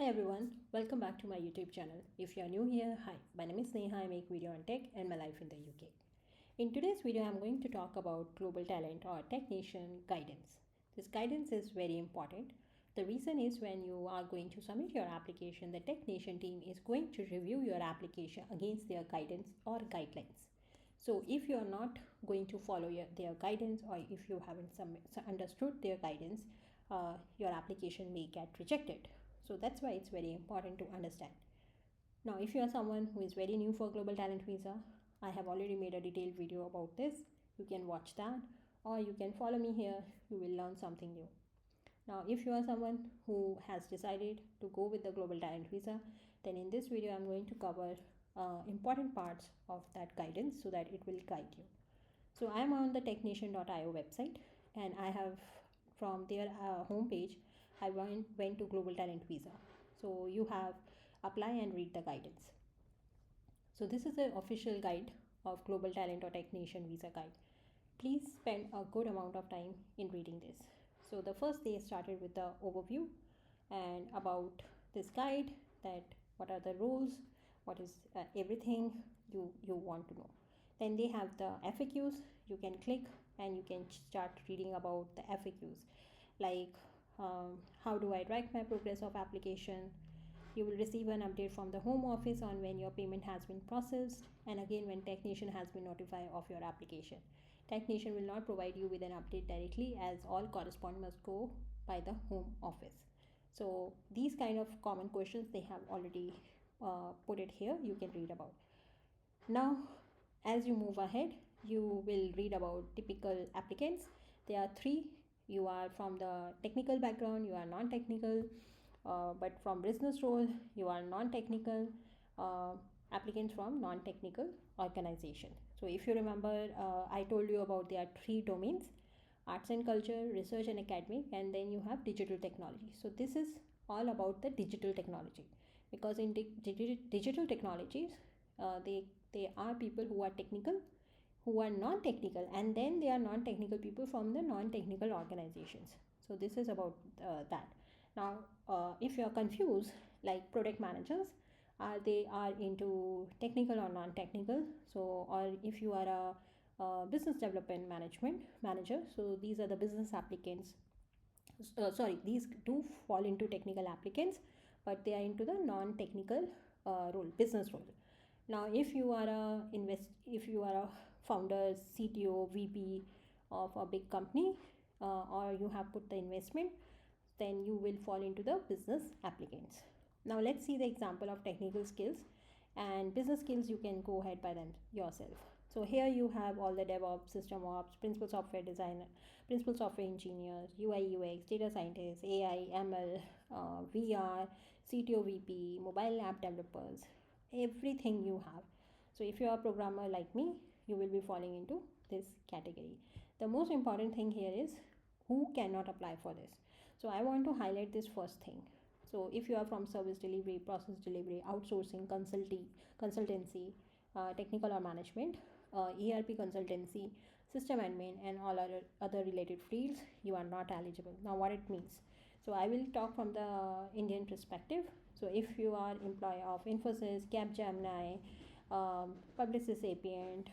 Hi everyone, welcome back to my YouTube channel. If you are new here, hi, my name is Neha. I make video on tech and my life in the UK. In today's video, I'm going to talk about global talent or tech nation guidance. This guidance is very important. The reason is when you are going to submit your application, the tech nation team is going to review your application against their guidance or guidelines. So if you are not going to follow their guidance, or if you haven't understood their guidance, your application may get rejected. So that's why it's very important to understand. Now, if you are someone who is very new for global talent visa, I have already made a detailed video about this. You can watch that, or you can follow me here. You will learn something new. Now, if you are someone who has decided to go with the global talent visa, then in this video I'm going to cover important parts of that guidance so that it will guide you. So I am on the technation.io website, and I have from their homepage I went to global talent visa. So you have apply and read the guidance. So this is the official guide of global talent or tech nation visa guide. Please spend a good amount of time in reading this. So the first they started with the overview and about this guide, that what are the rules, what is everything you want to know. Then they have the FAQs. You can click and you can start reading about the FAQs, like how do I track my progress of application. You will receive an update from the home office on when your payment has been processed, and again when technician has been notified of your application. Technician will not provide you with an update directly, as all correspondence must go by the home office. So these kind of common questions they have already put it here. You can read about. Now, as you move ahead, you will read about typical applicants. There are three. You are from the technical background, you are non-technical, but from business role, you are non-technical, applicants from non-technical organization. So if you remember, I told you about there are three domains: arts and culture, research and academic, and then you have digital technology. So this is all about the digital technology, because in digital technologies, they are people who are technical, who are non-technical, and then they are non-technical people from the non-technical organizations. So this is about that. Now, if you are confused, like product managers, they are into technical or non-technical. So, or if you are a business development management manager, so these are the business applicants. These do fall into technical applicants, but they are into the non-technical role, business role. Now, if you are a founder, CTO, VP of a big company, or you have put the investment, then you will fall into the business applicants. Now let's see the example of technical skills, and business skills you can go ahead by them yourself. So here you have all the DevOps, system ops, principal software designer, principal software engineers, UI UX, data scientists, AI, ML, VR, CTO, VP, mobile app developers, everything you have. So if you are a programmer like me, you will be falling into this category. The most important thing here is who cannot apply for this. So I want to highlight this first thing. So if you are from service delivery, process delivery, outsourcing, consultancy, technical or management, ERP consultancy, system admin, and all other related fields, you are not eligible. Now what it means. So I will talk from the Indian perspective. So if you are employee of Infosys, Capgemini, Publicis Sapient,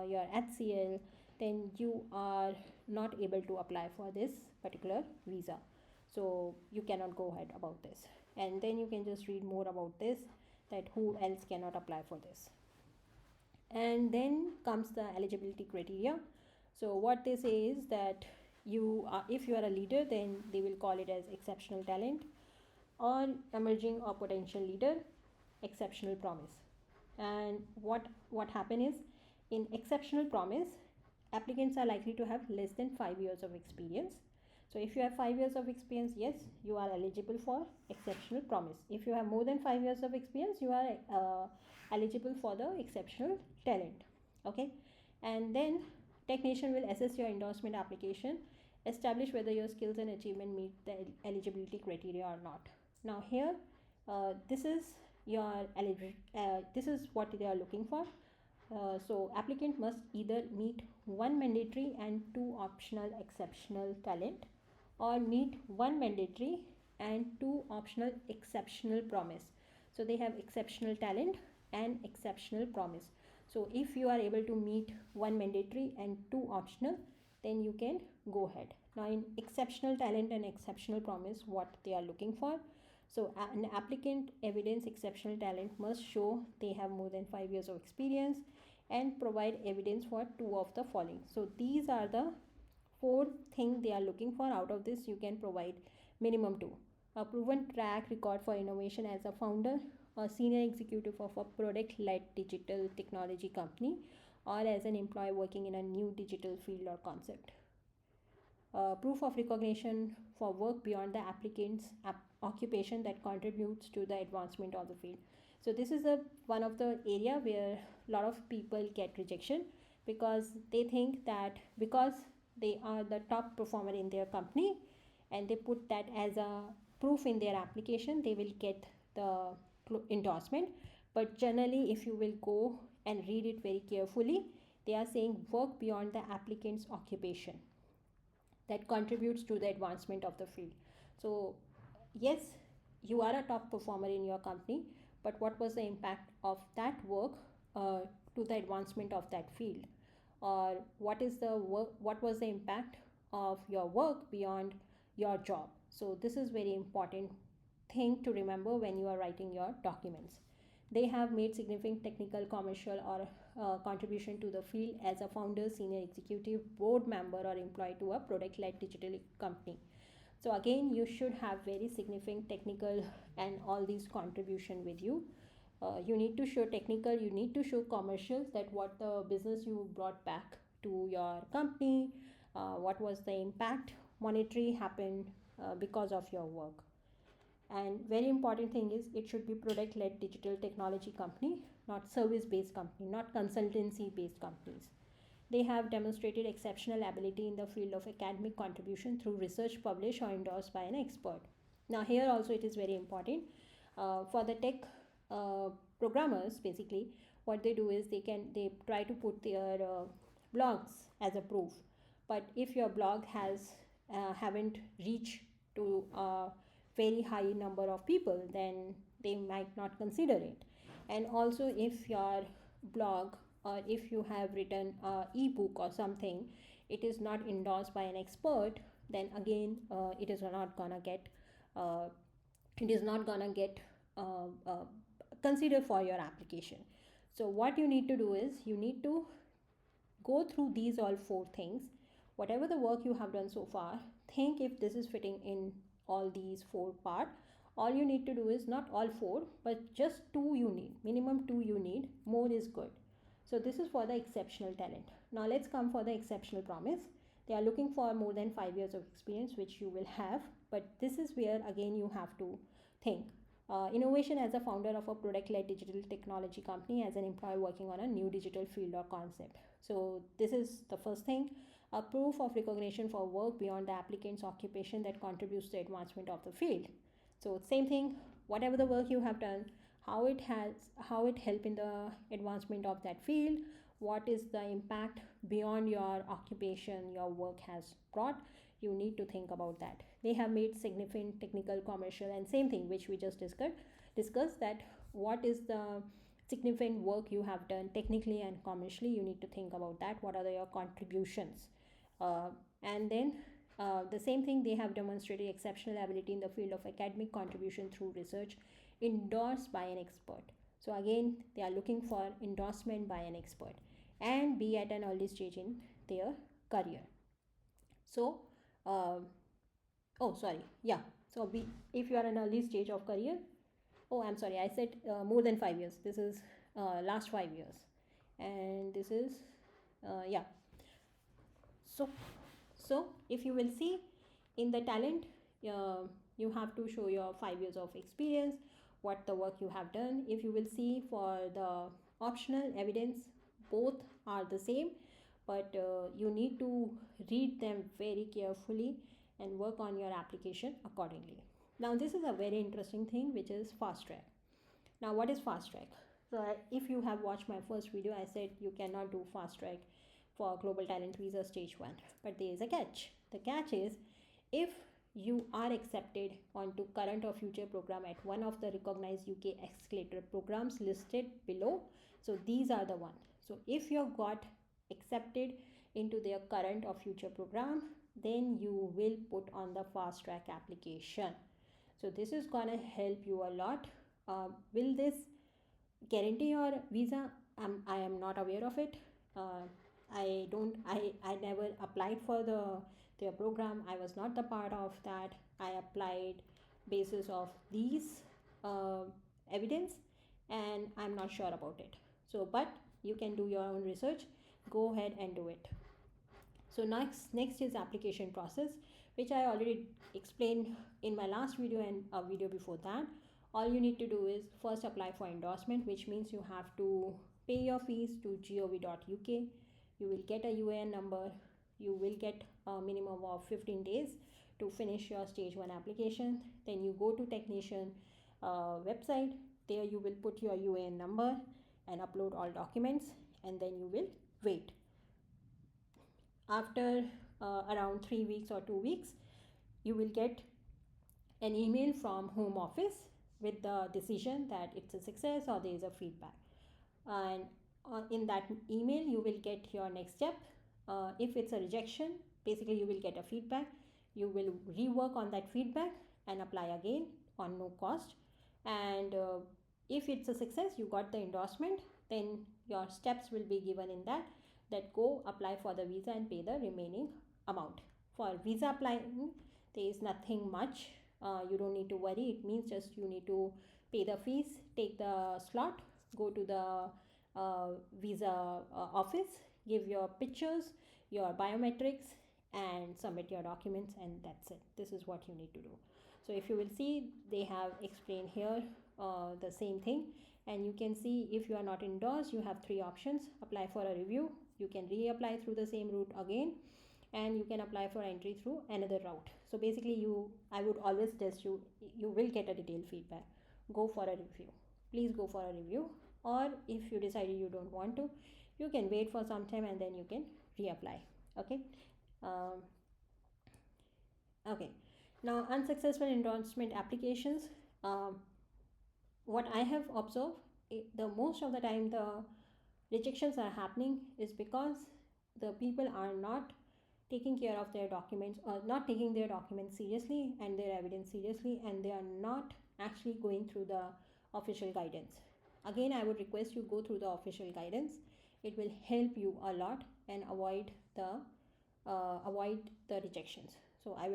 your HCL, then you are not able to apply for this particular visa. So you cannot go ahead about this. And then you can just read more about this, that who else cannot apply for this. And then comes the eligibility criteria. So what they say is that if you are a leader, then they will call it as exceptional talent, or emerging or potential leader, exceptional promise. And what happen is, in exceptional promise, applicants are likely to have less than 5 years of experience. So if you have 5 years of experience, yes, you are eligible for exceptional promise. If you have more than 5 years of experience, you are eligible for the exceptional talent. Okay, and then technician will assess your endorsement application, establish whether your skills and achievement meet the eligibility criteria or not. Now here, this is what they are looking for. So applicant must either meet one mandatory and two optional exceptional talent, or meet one mandatory and 2 optional exceptional promise. So they have exceptional talent and exceptional promise. So if you are able to meet 1 mandatory and 2 optional, then you can go ahead. Now in exceptional talent and exceptional promise, what they are looking for. So an applicant evidence exceptional talent must show they have more than 5 years of experience and provide evidence for 2 of the following. So these are the 4 things they are looking for. Out of this, you can provide minimum 2. A proven track record for innovation as a founder, a senior executive of a product-led digital technology company, or as an employee working in a new digital field or concept. Proof of recognition for work beyond the applicant's occupation that contributes to the advancement of the field. So this is a one of the area where a lot of people get rejection, because they think that because they are the top performer in their company and they put that as a proof in their application, they will get the endorsement. But generally, if you will go and read it very carefully, they are saying work beyond the applicant's occupation that contributes to the advancement of the field. So yes, you are a top performer in your company, but what was the impact of that work to the advancement of that field? Or what is the work, what was the impact of your work beyond your job? So this is very important thing to remember when you are writing your documents. They have made significant technical, commercial, or contribution to the field as a founder, senior executive, board member, or employee to a product-led digital company. So again, you should have very significant technical and all these contribution with you. You need to show technical, you need to show commercials, that what the business you brought back to your company, what was the impact monetary happened because of your work. And very important thing is it should be product led digital technology company, not service based company, not consultancy based companies. They have demonstrated exceptional ability in the field of academic contribution through research published or endorsed by an expert. Now here also it is very important for the tech programmers. Basically what they do is they try to put their blogs as a proof, but if your blog has haven't reached to very high number of people, then they might not consider it. And also if your blog, or if you have written a ebook or something, it is not endorsed by an expert, then again it is not gonna get uh, it is not gonna get uh, uh, considered for your application. So what you need to do is you need to go through these all 4 things. Whatever the work you have done so far, think if this is fitting in all these 4 part. All you need to do is not all 4, but just 2 you need, minimum 2 you need, more is good. So this is for the exceptional talent. Now let's come for the exceptional promise. They are looking for more than 5 years of experience, which you will have, but this is where again you have to think. Innovation as a founder of a product-led digital technology company, as an employee working on a new digital field or concept. So this is the first thing. A proof of recognition for work beyond the applicant's occupation that contributes to the advancement of the field. So same thing, whatever the work you have done, how it helped in the advancement of that field, what is the impact beyond your occupation your work has brought, you need to think about that. They have made significant technical, commercial, and same thing which we just discussed, that what is the significant work you have done technically and commercially, you need to think about that, what are your contributions. And then the same thing, they have demonstrated exceptional ability in the field of academic contribution through research endorsed by an expert. So again they are looking for endorsement by an expert and be at an early stage in their career. So oh sorry, yeah, so be, if you are in early stage of career, oh I'm sorry, I said more than 5 years, this is last 5 years, and this is yeah. So so if you will see in the talent, you have to show your 5 years of experience, what the work you have done. If you will see for the optional evidence, both are the same, but you need to read them very carefully and work on your application accordingly. Now this is a very interesting thing, which is fast track. Now what is fast track? So if you have watched my first video, I said you cannot do fast track for global talent visa stage 1, but there is a catch. The catch is, if you are accepted onto current or future program at one of the recognized UK accelerator programs listed below. So these are the one. So if you got accepted into their current or future program, then you will put on the fast track application. So this is gonna help you a lot. Will this guarantee your visa? I am not aware of it. uh, I never applied for their program. I was not the part of that. I applied basis of these uh, evidence, and I'm not sure about it. So but you can do your own research. Go ahead and do it. So next is application process, which I already explained in my last video and a video before that. All you need to do is first apply for endorsement, which means you have to pay your fees to gov.uk. You will get a UAN number. You will get a minimum of 15 days to finish your stage 1 application. Then you go to technician website. There you will put your UAN number and upload all documents, and then you will wait. After around 3 weeks or 2 weeks, you will get an email from home office with the decision that it's a success or there is a feedback. And in that email you will get your next step. If it's a rejection, basically you will get a feedback. You will rework on that feedback and apply again on no cost. And if it's a success, you got the endorsement, then your steps will be given in that go apply for the visa and pay the remaining amount. For visa applying, there is nothing much. You don't need to worry. It means just you need to pay the fees, take the slot, go to the visa office, give your pictures, your biometrics, and submit your documents, and that's it. This is what you need to do. So if you will see, they have explained here the same thing. And you can see, if you are not endorsed, you have 3 options. Apply for a review. You can reapply through the same route again, and you can apply for entry through another route. So basically I would always suggest you will get a detailed feedback. Go for a review. Please go for a review. Or if you decide you don't want to, you can wait for some time and then you can reapply. Okay. um, okay, now unsuccessful endorsement applications. What I have observed, the most of the time the rejections are happening is because the people are not taking care of their documents, or not taking their documents seriously and their evidence seriously, and they are not actually going through the official guidance. Again, I would request you go through the official guidance. It will help you a lot and avoid the rejections. So I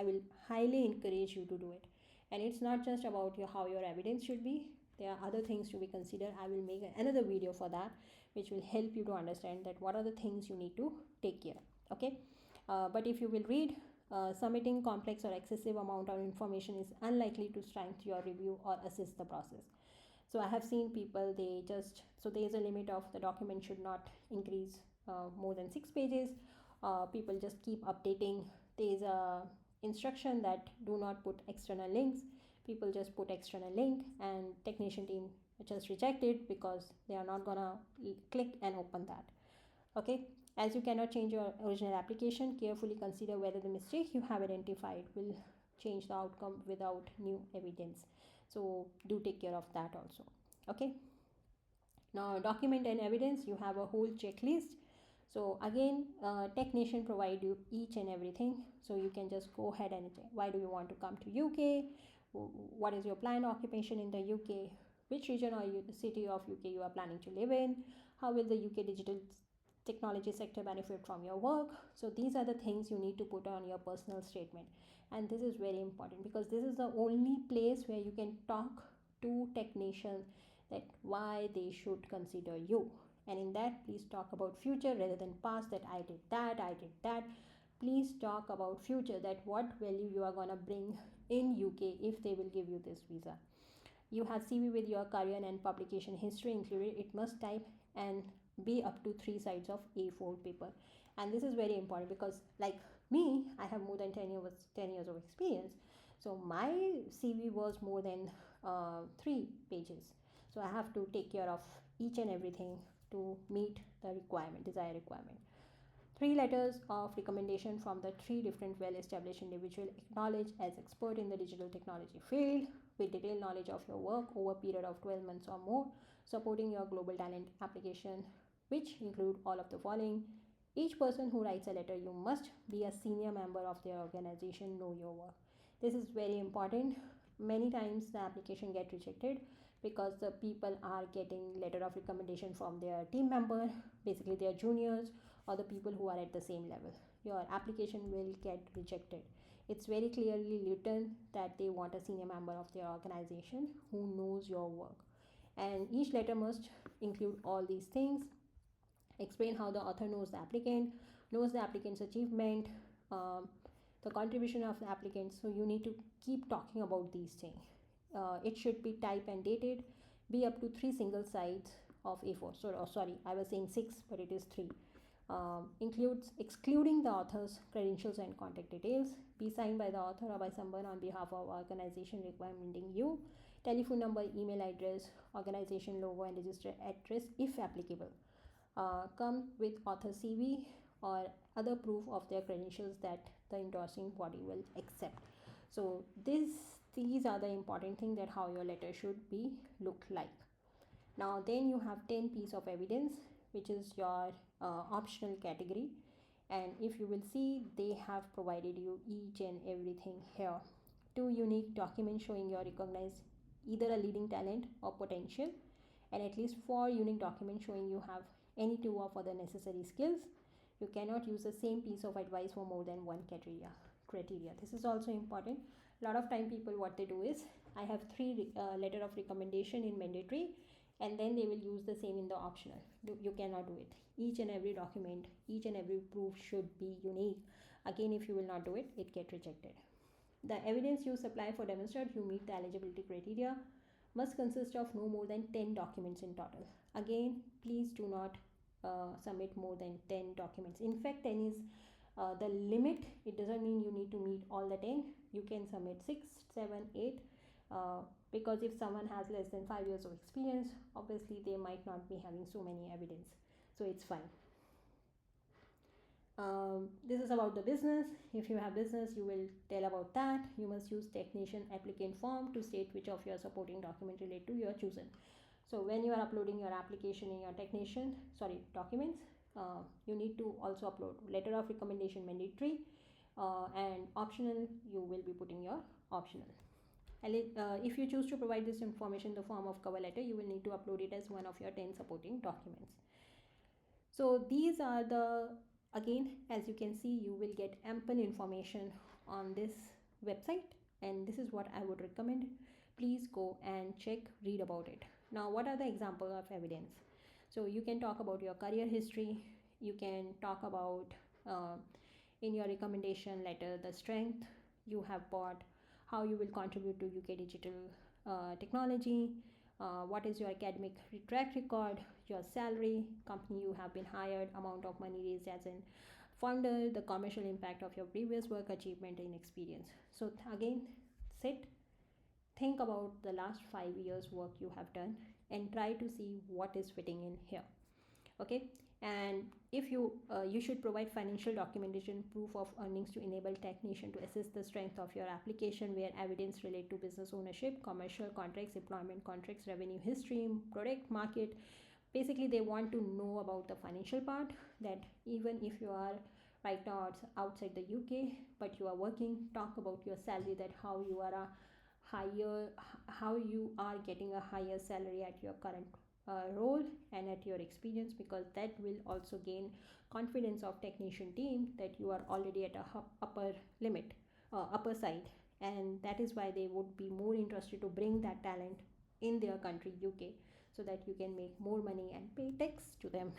will highly encourage you to do it. And it's not just about how your evidence should be. There are other things to be considered. I will make another video for that, which will help you to understand that what are the things you need to take care. Okay. But if you will read, submitting complex or excessive amount of information is unlikely to strengthen your review or assist the process. So I have seen people, so there is a limit of the document should not increase more than 6 pages. People just keep updating. There is a instruction that do not put external links. People just put external link, and technician team just reject it because they are not gonna click and open that. Okay. As you cannot change your original application, carefully consider whether the mistake you have identified will change the outcome without new evidence. So do take care of that also. Okay. Now document and evidence, you have a whole checklist. So again, technician provide you each and everything. So you can just go ahead and check. Why do you want to come to UK? What is your planned occupation in the UK? Which region or city of UK you are planning to live in? How will the UK digital technology sector benefit from your work? So these are the things you need to put on your personal statement. And this is very important because this is the only place where you can talk to technicians that why they should consider you. And in that, please talk about future rather than past, that I did that. Please talk about future, that what value you are going to bring in UK if they will give you this visa. You have CV with your career and publication history included. It must type and be up to 3 sides of A4 paper. And this is very important because, like me, I have more than 10 years of experience. So my CV was more than 3 pages. So I have to take care of each and everything to meet the desired requirement. Three letters of recommendation from the three different well-established individuals acknowledged as expert in the digital technology field with detailed knowledge of your work over a period of 12 months or more, supporting your global talent application, which include all of the following. Each person who writes a letter, you must be a senior member of their organization, know your work. This is very important. Many times the application get rejected because the people are getting letter of recommendation from their team member, basically their juniors or the people who are at the same level. Your application will get rejected. It's very clearly written that they want a senior member of their organization who knows your work, and each letter must include all these things. Explain how the author knows the applicant's achievement, um, the contribution of the applicant. So you need to keep talking about these things. It should be type and dated, be up to 3 single sides of A4. So sorry, I was saying 6, but it is 3. Includes excluding the author's credentials and contact details, be signed by the author or by someone on behalf of organization recommending you, telephone number, email address, organization logo and registered address if applicable. Come with author CV or other proof of their credentials that the endorsing body will accept. So these are the important things, that how your letter should be look like. Now then you have 10 piece of evidence, which is your optional category, and if you will see, they have provided you each and everything here. 2 unique documents showing your recognized either a leading talent or potential, and at least 4 unique documents showing you have any 2 of other necessary skills. You cannot use the same piece of advice for more than one criteria. This is also important. A lot of time people, what they do is, I have 3 letter of recommendation in mandatory, and then they will use the same in the optional. You cannot do it. Each and every document, each and every proof should be unique. Again, if you will not do it, it get rejected. The evidence you supply for demonstrate you meet the eligibility criteria must consist of no more than 10 documents in total. Again, please do not submit more than 10 documents. In fact, 10 is the limit. It doesn't mean you need to meet all the 10. You can submit 6, 7, 8, because if someone has less than 5 years of experience, obviously they might not be having so many evidence, so it's fine. This is about the business. If you have business, you will tell about that. You must use technician applicant form to state which of your supporting document relate to your chosen. So when you are uploading your application in your documents, you need to also upload letter of recommendation mandatory, and optional you will be putting your optional. And if you choose to provide this information in the form of cover letter, you will need to upload it as one of your 10 supporting documents. So these are the, again, as you can see, you will get ample information on this website, and this is what I would recommend. Please go and check, read about it. Now, what are the examples of evidence? So you can talk about your career history. You can talk about in your recommendation letter the strength you have brought, how you will contribute to UK digital technology, what is your academic track record, your salary, company you have been hired, amount of money raised as an founder, the commercial impact of your previous work achievement and experience. So again, sit, think about the last 5 years work you have done and try to see what is fitting in here. Okay, and if you you should provide financial documentation, proof of earnings to enable technician to assess the strength of your application, where evidence relate to business ownership, commercial contracts, employment contracts, revenue history, product market. Basically they want to know about the financial part, that even if you are right now outside the UK but you are working, talk about your salary, that how you are how you are getting a higher salary at your current role and at your experience, because that will also gain confidence of technician team that you are already at a upper limit, upper side, and that is why they would be more interested to bring that talent in their country UK, so that you can make more money and pay tax to them.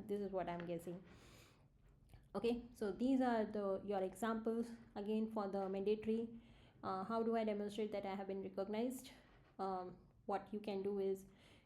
This is what I'm guessing. Okay, so these are your examples. Again, for the mandatory, how do I demonstrate that I have been recognized? What you can do is,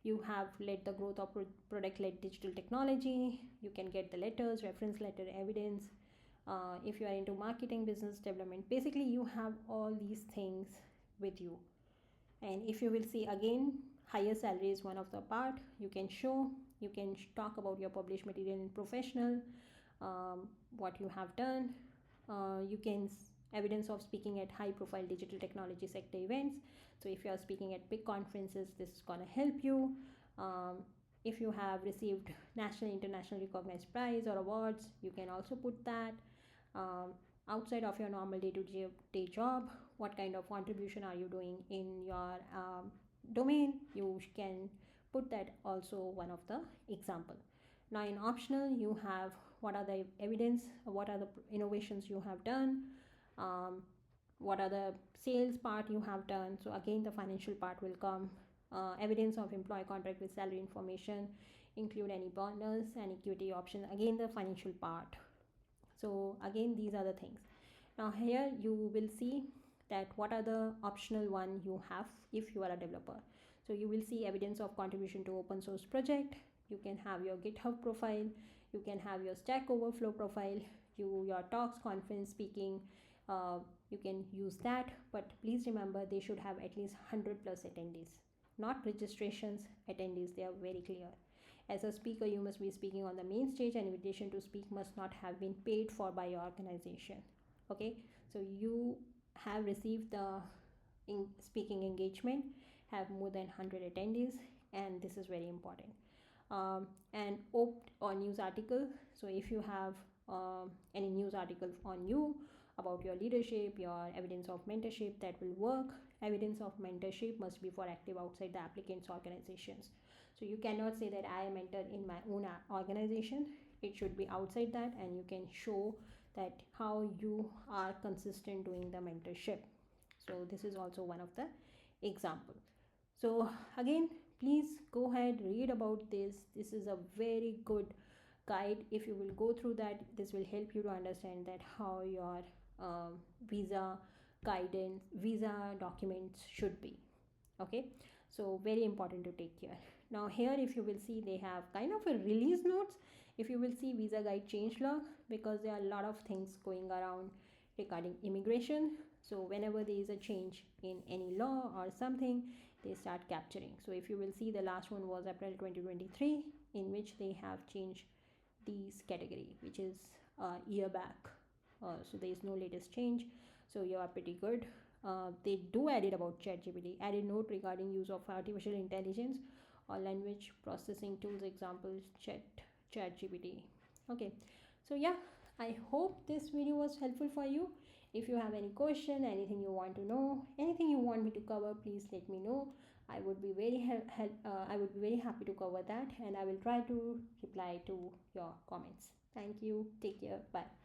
you have led the growth of product-led digital technology. You can get the letters, reference letter, evidence. If you are into marketing, business development, basically you have all these things with you. And if you will see again, higher salary is one of the part you can show. You can talk about your published material in professional. what you have done. You can evidence of speaking at high profile digital technology sector events. So if you are speaking at big conferences, this is going to help you. um, if you have received national international recognized prize or awards, you can also put that. um, Outside of your normal day-to-day job, what kind of contribution are you doing in your domain, you can put that also one of the example. Now in optional, you have what are the evidence, what are the innovations you have done, um, what are the sales part you have done. So again the financial part will come. Evidence of employee contract with salary information, include any bonus and equity options, again the financial part. So again these are the things. Now here you will see that what are the optional one you have if you are a developer. So you will see evidence of contribution to open source project, you can have your GitHub profile, you can have your Stack Overflow profile, your talks, conference speaking, uh, you can use that. But please remember they should have at least 100 plus attendees, not registrations, attendees, they are very clear. As a speaker, you must be speaking on the main stage, and invitation to speak must not have been paid for by your organization. Okay, so you have received the speaking engagement, have more than 100 attendees, and this is very important. And opt or news article. So if you have any news article on you about your leadership, your evidence of mentorship, that will work. Evidence of mentorship must be for active outside the applicant's organizations. So you cannot say that I am mentored in my own organization, it should be outside that, and you can show that how you are consistent doing the mentorship. So this is also one of the example. So again, please go ahead, read about this is a very good guide. If you will go through that, this will help you to understand that how your visa guidance, visa documents should be. Okay, so very important to take care. Now here if you will see, they have kind of a release notes. If you will see visa guide change law, because there are a lot of things going around regarding immigration. So whenever there is a change in any law or something, they start capturing. So if you will see, the last one was April 2023, in which they have changed these category, which is a year back. So there is no latest change, so you are pretty good. They do added about ChatGPT, added note regarding use of artificial intelligence or language processing tools, examples ChatGPT. Okay, so yeah, I hope this video was helpful for you. If you have any question, anything you want to know, anything you want me to cover, please let me know. I would be very happy to cover that, and I will try to reply to your comments. Thank you. Take care. Bye.